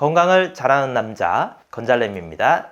건강을 잘하는 남자 건잘렘입니다.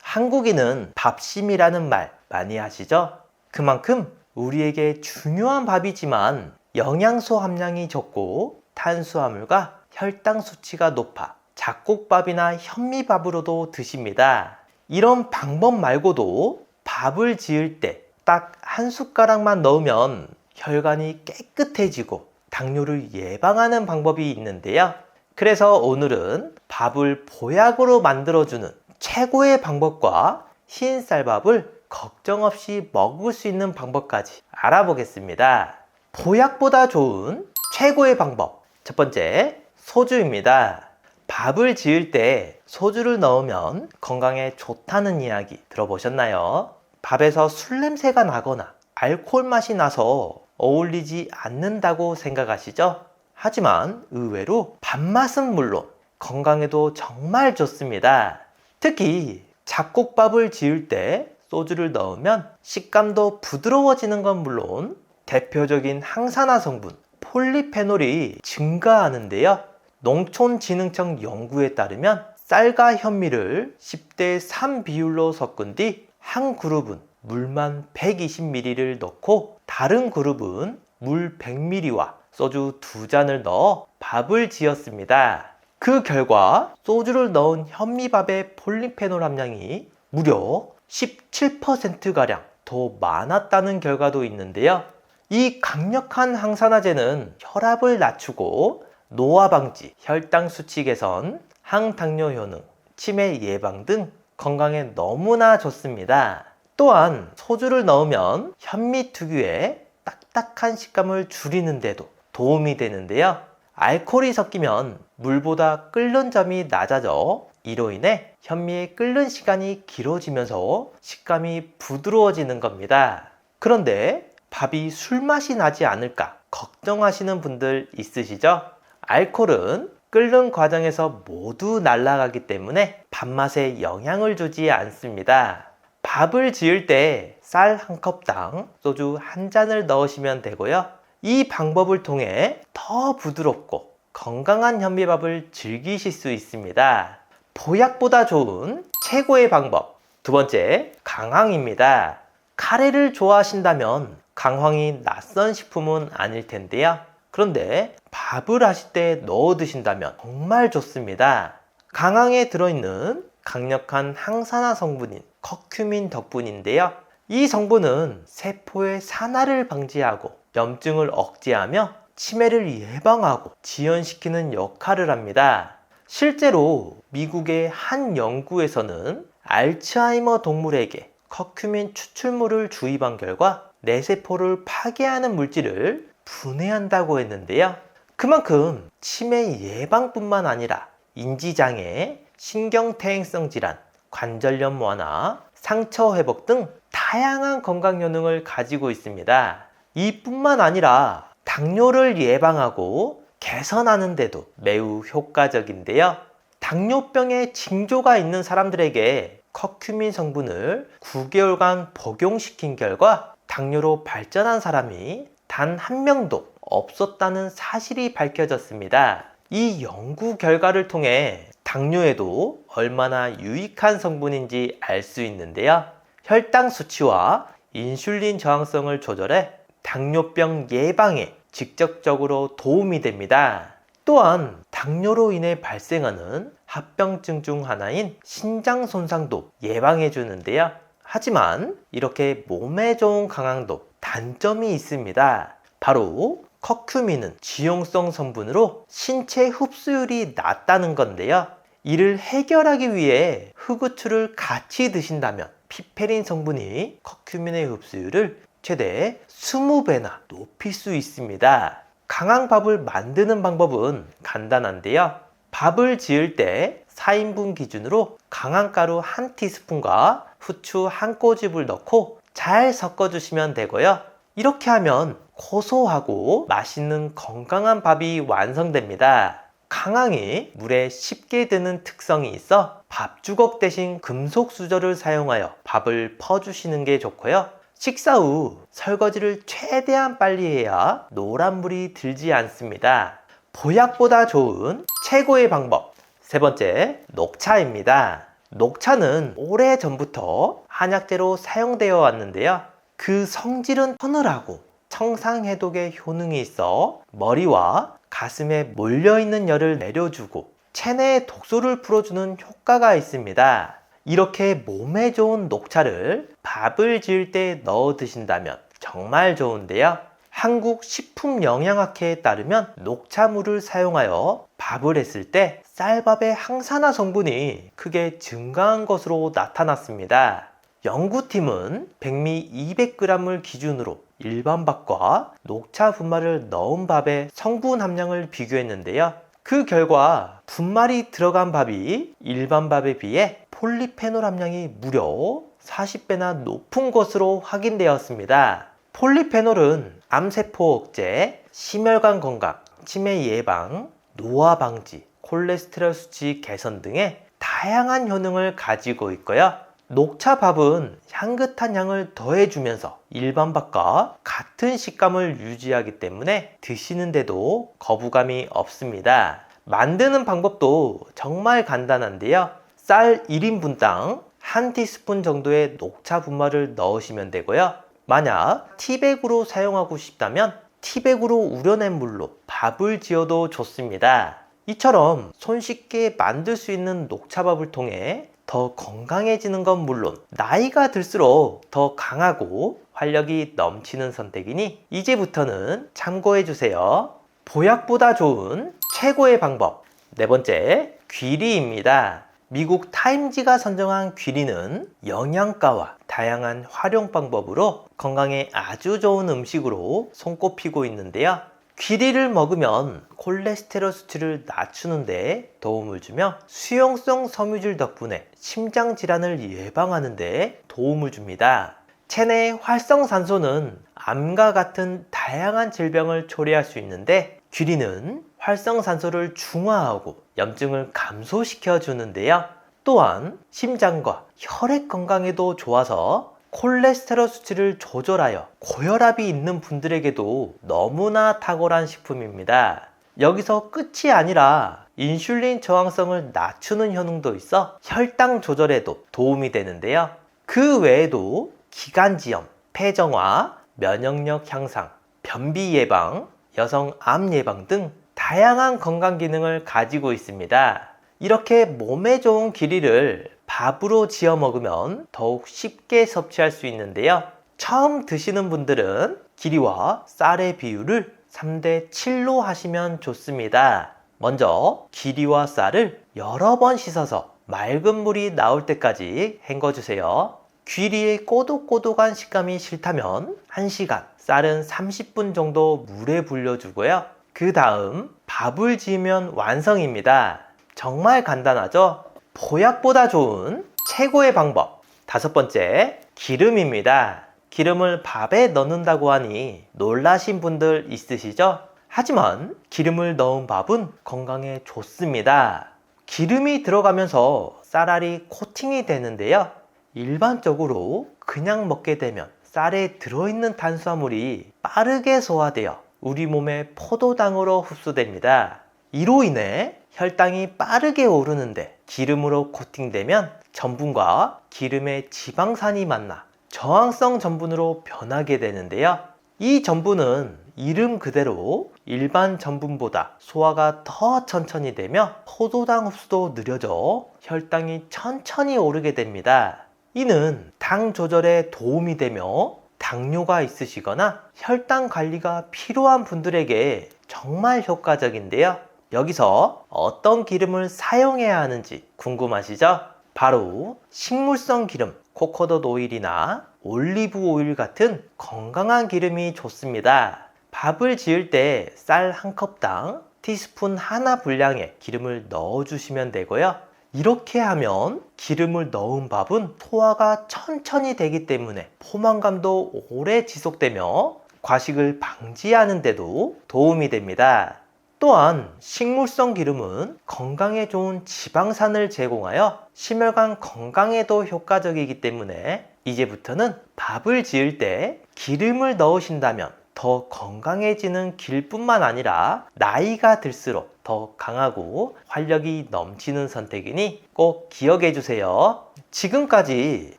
한국인은 밥심이라는 말 많이 하시죠? 그만큼 우리에게 중요한 밥이지만 영양소 함량이 적고 탄수화물과 혈당 수치가 높아 잡곡밥이나 현미밥으로도 드십니다. 이런 방법 말고도 밥을 지을 때 딱 한 숟가락만 넣으면 혈관이 깨끗해지고 당뇨를 예방하는 방법이 있는데요. 그래서 오늘은 밥을 보약으로 만들어주는 최고의 방법과 흰쌀밥을 걱정 없이 먹을 수 있는 방법까지 알아보겠습니다. 보약보다 좋은 최고의 방법, 첫 번째, 소주입니다. 밥을 지을 때 소주를 넣으면 건강에 좋다는 이야기 들어보셨나요? 밥에서 술 냄새가 나거나 알코올 맛이 나서 어울리지 않는다고 생각하시죠? 하지만 의외로 밥맛은 물론 건강에도 정말 좋습니다. 특히 잡곡밥을 지을 때 소주를 넣으면 식감도 부드러워지는 건 물론 대표적인 항산화 성분 폴리페놀이 증가하는데요. 농촌진흥청 연구에 따르면 쌀과 현미를 10대 3 비율로 섞은 뒤 한 그룹은 물만 120ml를 넣고 다른 그룹은 물 100ml와 소주 2잔을 넣어 밥을 지었습니다. 그 결과 소주를 넣은 현미밥의 폴리페놀 함량이 무려 17%가량 더 많았다는 결과도 있는데요. 이 강력한 항산화제는 혈압을 낮추고 노화 방지, 혈당 수치 개선, 항당뇨 효능, 치매 예방 등 건강에 너무나 좋습니다. 또한 소주를 넣으면 현미 특유의 딱딱한 식감을 줄이는데도 도움이 되는데요. 알코올이 섞이면 물보다 끓는 점이 낮아져 이로 인해 현미의 끓는 시간이 길어지면서 식감이 부드러워지는 겁니다. 그런데 밥이 술맛이 나지 않을까 걱정하시는 분들 있으시죠? 알코올은 끓는 과정에서 모두 날아가기 때문에 밥맛에 영향을 주지 않습니다. 밥을 지을 때 쌀 한 컵당 소주 한 잔을 넣으시면 되고요. 이 방법을 통해 더 부드럽고 건강한 현미밥을 즐기실 수 있습니다. 보약보다 좋은 최고의 방법, 두 번째, 강황입니다. 카레를 좋아하신다면 강황이 낯선 식품은 아닐 텐데요. 그런데 밥을 하실 때 넣어 드신다면 정말 좋습니다. 강황에 들어있는 강력한 항산화 성분인 커큐민 덕분인데요. 이 성분은 세포의 산화를 방지하고 염증을 억제하며 치매를 예방하고 지연시키는 역할을 합니다. 실제로 미국의 한 연구에서는 알츠하이머 동물에게 커큐민 추출물을 주입한 결과 뇌세포를 파괴하는 물질을 분해한다고 했는데요. 그만큼 치매 예방뿐만 아니라 인지장애, 신경퇴행성 질환, 관절염 완화, 상처 회복 등 다양한 건강 효능을 가지고 있습니다. 이뿐만 아니라 당뇨를 예방하고 개선하는 데도 매우 효과적인데요. 당뇨병의 징조가 있는 사람들에게 커큐민 성분을 9개월간 복용시킨 결과 당뇨로 발전한 사람이 단 한 명도 없었다는 사실이 밝혀졌습니다. 이 연구 결과를 통해 당뇨에도 얼마나 유익한 성분인지 알 수 있는데요. 혈당 수치와 인슐린 저항성을 조절해 당뇨병 예방에 직접적으로 도움이 됩니다. 또한 당뇨로 인해 발생하는 합병증 중 하나인 신장 손상도 예방해 주는데요. 하지만 이렇게 몸에 좋은 강황도 단점이 있습니다. 바로 커큐민은 지용성 성분으로 신체 흡수율이 낮다는 건데요. 이를 해결하기 위해 흑우추를 같이 드신다면 피페린 성분이 커큐민의 흡수율을 최대 20배나 높일 수 있습니다. 강황밥을 만드는 방법은 간단한데요. 밥을 지을 때 4인분 기준으로 강황가루 1티스푼과 후추 1꼬집을 넣고 잘 섞어주시면 되고요. 이렇게 하면 고소하고 맛있는 건강한 밥이 완성됩니다. 강황이 물에 쉽게 드는 특성이 있어 밥주걱 대신 금속 수저를 사용하여 밥을 퍼주시는 게 좋고요. 식사 후 설거지를 최대한 빨리 해야 노란물이 들지 않습니다. 보약보다 좋은 최고의 방법. 세 번째, 녹차입니다. 녹차는 오래전부터 한약재로 사용되어 왔는데요. 그 성질은 서늘하고 청상해독의 효능이 있어 머리와 가슴에 몰려있는 열을 내려주고 체내의 독소를 풀어주는 효과가 있습니다. 이렇게 몸에 좋은 녹차를 밥을 지을 때 넣어 드신다면 정말 좋은데요. 한국식품영양학회에 따르면 녹차물을 사용하여 밥을 했을 때 쌀밥의 항산화 성분이 크게 증가한 것으로 나타났습니다. 연구팀은 백미 200g을 기준으로 일반 밥과 녹차 분말을 넣은 밥의 성분 함량을 비교했는데요. 그 결과 분말이 들어간 밥이 일반 밥에 비해 폴리페놀 함량이 무려 40배나 높은 것으로 확인되었습니다. 폴리페놀은 암세포 억제, 심혈관 건강, 치매 예방, 노화 방지, 콜레스테롤 수치 개선 등의 다양한 효능을 가지고 있고요. 녹차밥은 향긋한 향을 더해주면서 일반 밥과 같은 식감을 유지하기 때문에 드시는데도 거부감이 없습니다. 만드는 방법도 정말 간단한데요. 쌀 1인분당 1티스푼 정도의 녹차 분말을 넣으시면 되고요. 만약 티백으로 사용하고 싶다면 티백으로 우려낸 물로 밥을 지어도 좋습니다. 이처럼 손쉽게 만들 수 있는 녹차밥을 통해 더 건강해지는 건 물론 나이가 들수록 더 강하고 활력이 넘치는 선택이니 이제부터는 참고해주세요. 보약보다 좋은 최고의 방법. 네 번째, 귀리입니다. 미국 타임지가 선정한 귀리는 영양가와 다양한 활용 방법으로 건강에 아주 좋은 음식으로 손꼽히고 있는데요. 귀리를 먹으면 콜레스테롤 수치를 낮추는데 도움을 주며 수용성 섬유질 덕분에 심장 질환을 예방하는 데 도움을 줍니다. 체내 활성산소는 암과 같은 다양한 질병을 초래할 수 있는데 귀리는 활성산소를 중화하고 염증을 감소시켜 주는데요. 또한 심장과 혈액 건강에도 좋아서 콜레스테롤 수치를 조절하여 고혈압이 있는 분들에게도 너무나 탁월한 식품입니다. 여기서 끝이 아니라 인슐린 저항성을 낮추는 효능도 있어 혈당 조절에도 도움이 되는데요. 그 외에도 기관지염, 폐정화, 면역력 향상, 변비 예방, 여성 암 예방 등 다양한 건강 기능을 가지고 있습니다. 이렇게 몸에 좋은 귀리를 밥으로 지어 먹으면 더욱 쉽게 섭취할 수 있는데요. 처음 드시는 분들은 귀리와 쌀의 비율을 3대7로 하시면 좋습니다. 먼저 귀리와 쌀을 여러 번 씻어서 맑은 물이 나올 때까지 헹궈주세요. 귀리의 꼬독꼬독한 식감이 싫다면 1시간, 쌀은 30분 정도 물에 불려주고요. 그 다음 밥을 지으면 완성입니다. 정말 간단하죠? 보약보다 좋은 최고의 방법. 다섯 번째, 기름입니다. 기름을 밥에 넣는다고 하니 놀라신 분들 있으시죠? 하지만 기름을 넣은 밥은 건강에 좋습니다. 기름이 들어가면서 쌀알이 코팅이 되는데요. 일반적으로 그냥 먹게 되면 쌀에 들어있는 탄수화물이 빠르게 소화되어 우리 몸의 포도당으로 흡수됩니다. 이로 인해 혈당이 빠르게 오르는데 기름으로 코팅되면 전분과 기름의 지방산이 만나 저항성 전분으로 변하게 되는데요. 이 전분은 이름 그대로 일반 전분보다 소화가 더 천천히 되며 포도당 흡수도 느려져 혈당이 천천히 오르게 됩니다. 이는 당 조절에 도움이 되며 당뇨가 있으시거나 혈당 관리가 필요한 분들에게 정말 효과적인데요. 여기서 어떤 기름을 사용해야 하는지 궁금하시죠? 바로 식물성 기름, 코코넛 오일이나 올리브 오일 같은 건강한 기름이 좋습니다. 밥을 지을 때 쌀 한 컵당 티스푼 하나 분량의 기름을 넣어주시면 되고요. 이렇게 하면 기름을 넣은 밥은 소화가 천천히 되기 때문에 포만감도 오래 지속되며 과식을 방지하는 데도 도움이 됩니다. 또한 식물성 기름은 건강에 좋은 지방산을 제공하여 심혈관 건강에도 효과적이기 때문에 이제부터는 밥을 지을 때 기름을 넣으신다면 더 건강해지는 길뿐만 아니라 나이가 들수록 더 강하고 활력이 넘치는 선택이니 꼭 기억해 주세요. 지금까지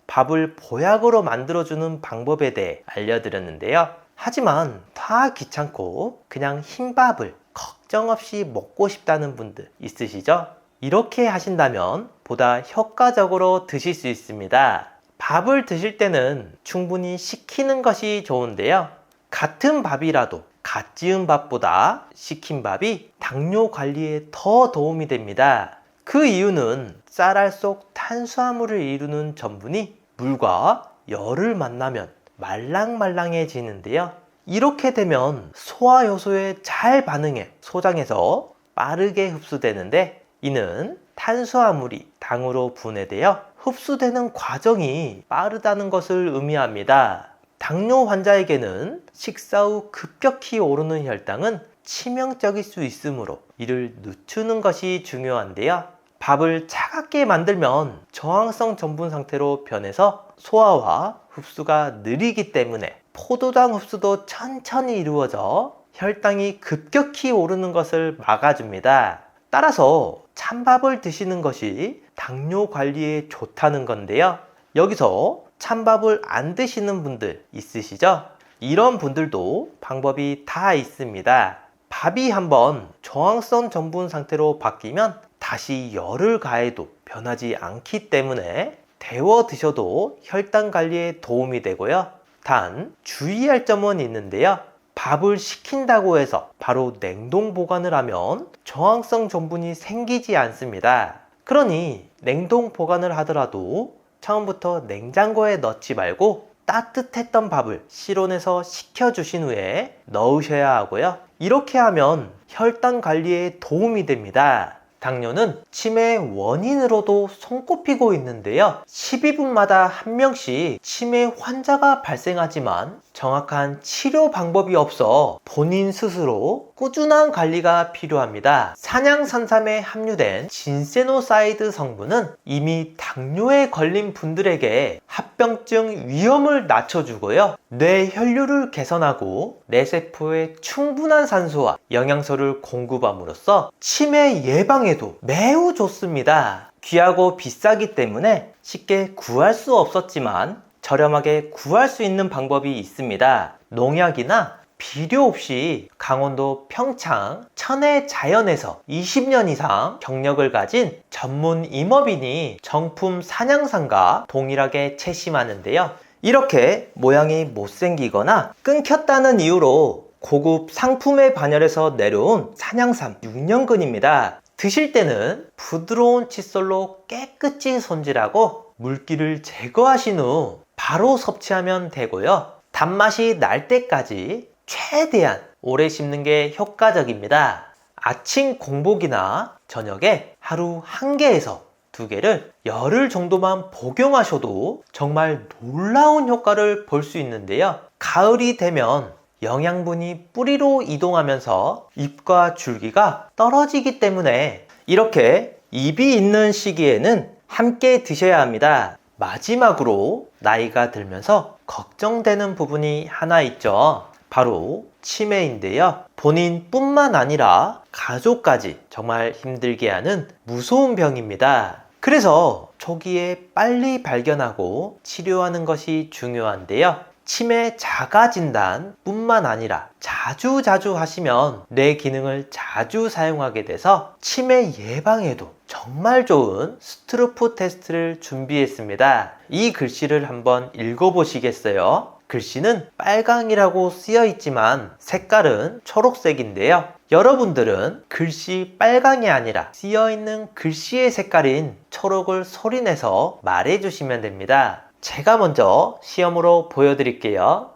밥을 보약으로 만들어주는 방법에 대해 알려드렸는데요. 하지만 다 귀찮고 그냥 흰밥을 걱정 없이 먹고 싶다는 분들 있으시죠? 이렇게 하신다면 보다 효과적으로 드실 수 있습니다. 밥을 드실 때는 충분히 식히는 것이 좋은데요. 같은 밥이라도 갓 지은 밥보다 식힌 밥이 당뇨 관리에 더 도움이 됩니다. 그 이유는 쌀알 속 탄수화물을 이루는 전분이 물과 열을 만나면 말랑말랑해지는데요. 이렇게 되면 소화 효소에 잘 반응해 소장에서 빠르게 흡수되는데, 이는 탄수화물이 당으로 분해되어 흡수되는 과정이 빠르다는 것을 의미합니다. 당뇨 환자에게는 식사 후 급격히 오르는 혈당은 치명적일 수 있으므로 이를 늦추는 것이 중요한데요. 밥을 차갑게 만들면 저항성 전분 상태로 변해서 소화와 흡수가 느리기 때문에 포도당 흡수도 천천히 이루어져 혈당이 급격히 오르는 것을 막아줍니다. 따라서 찬밥을 드시는 것이 당뇨 관리에 좋다는 건데요. 여기서 찬밥을 안 드시는 분들 있으시죠? 이런 분들도 방법이 다 있습니다. 밥이 한번 저항성 전분 상태로 바뀌면 다시 열을 가해도 변하지 않기 때문에 데워 드셔도 혈당 관리에 도움이 되고요. 단 주의할 점은 있는데요. 밥을 식힌다고 해서 바로 냉동 보관을 하면 저항성 전분이 생기지 않습니다. 그러니 냉동 보관을 하더라도 처음부터 냉장고에 넣지 말고 따뜻했던 밥을 실온에서 식혀주신 후에 넣으셔야 하고요. 이렇게 하면 혈당 관리에 도움이 됩니다. 당뇨는 치매의 원인으로도 손꼽히고 있는데요. 12분마다 한 명씩 치매 환자가 발생하지만 정확한 치료 방법이 없어 본인 스스로 꾸준한 관리가 필요합니다. 산양산삼에 함유된 진세노사이드 성분은 이미 당뇨에 걸린 분들에게 합병증 위험을 낮춰주고요. 뇌 혈류를 개선하고 뇌세포에 충분한 산소와 영양소를 공급함으로써 치매 예방에도 매우 좋습니다. 귀하고 비싸기 때문에 쉽게 구할 수 없었지만 저렴하게 구할 수 있는 방법이 있습니다. 농약이나 비료 없이 강원도 평창 천혜 자연에서 20년 이상 경력을 가진 전문 임업인이 정품 산양산과 동일하게 채심하는데요. 이렇게 모양이 못생기거나 끊겼다는 이유로 고급 상품에 반열해서 내려온 산양삼 6년근입니다. 드실 때는 부드러운 칫솔로 깨끗이 손질하고 물기를 제거하신 후 바로 섭취하면 되고요. 단맛이 날 때까지 최대한 오래 씹는 게 효과적입니다. 아침 공복이나 저녁에 하루 1개에서 2개를 열흘 정도만 복용하셔도 정말 놀라운 효과를 볼 수 있는데요. 가을이 되면 영양분이 뿌리로 이동하면서 잎과 줄기가 떨어지기 때문에 이렇게 잎이 있는 시기에는 함께 드셔야 합니다. 마지막으로 나이가 들면서 걱정되는 부분이 하나 있죠. 바로 치매인데요. 본인뿐만 아니라 가족까지 정말 힘들게 하는 무서운 병입니다. 그래서 초기에 빨리 발견하고 치료하는 것이 중요한데요. 치매 자가 진단 뿐만 아니라 자주 하시면 뇌 기능을 자주 사용하게 돼서 치매 예방에도 정말 좋은 스트루프 테스트를 준비했습니다. 이 글씨를 한번 읽어보시겠어요? 글씨는 빨강이라고 쓰여 있지만 색깔은 초록색인데요. 여러분들은 글씨 빨강이 아니라 쓰여 있는 글씨의 색깔인 초록을 소리내서 말해주시면 됩니다. 제가 먼저 시험으로 보여드릴게요.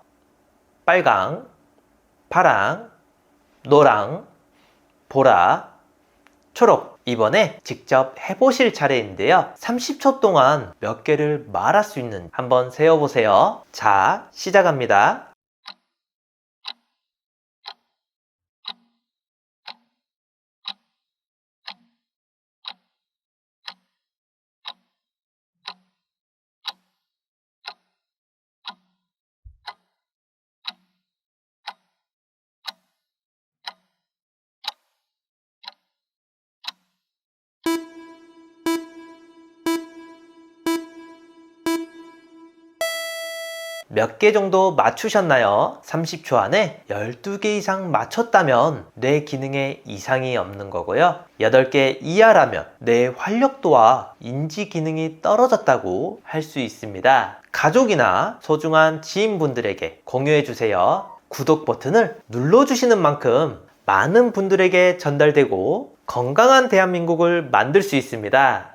빨강, 파랑, 노랑, 보라, 초록. 이번에 직접 해보실 차례인데요. 30초 동안 몇 개를 말할 수 있는지 한번 세어보세요. 자, 시작합니다. 몇 개 정도 맞추셨나요? 30초 안에 12개 이상 맞췄다면 뇌 기능에 이상이 없는 거고요. 8개 이하라면 뇌 활력도와 인지 기능이 떨어졌다고 할 수 있습니다. 가족이나 소중한 지인분들에게 공유해 주세요. 구독 버튼을 눌러주시는 만큼 많은 분들에게 전달되고 건강한 대한민국을 만들 수 있습니다.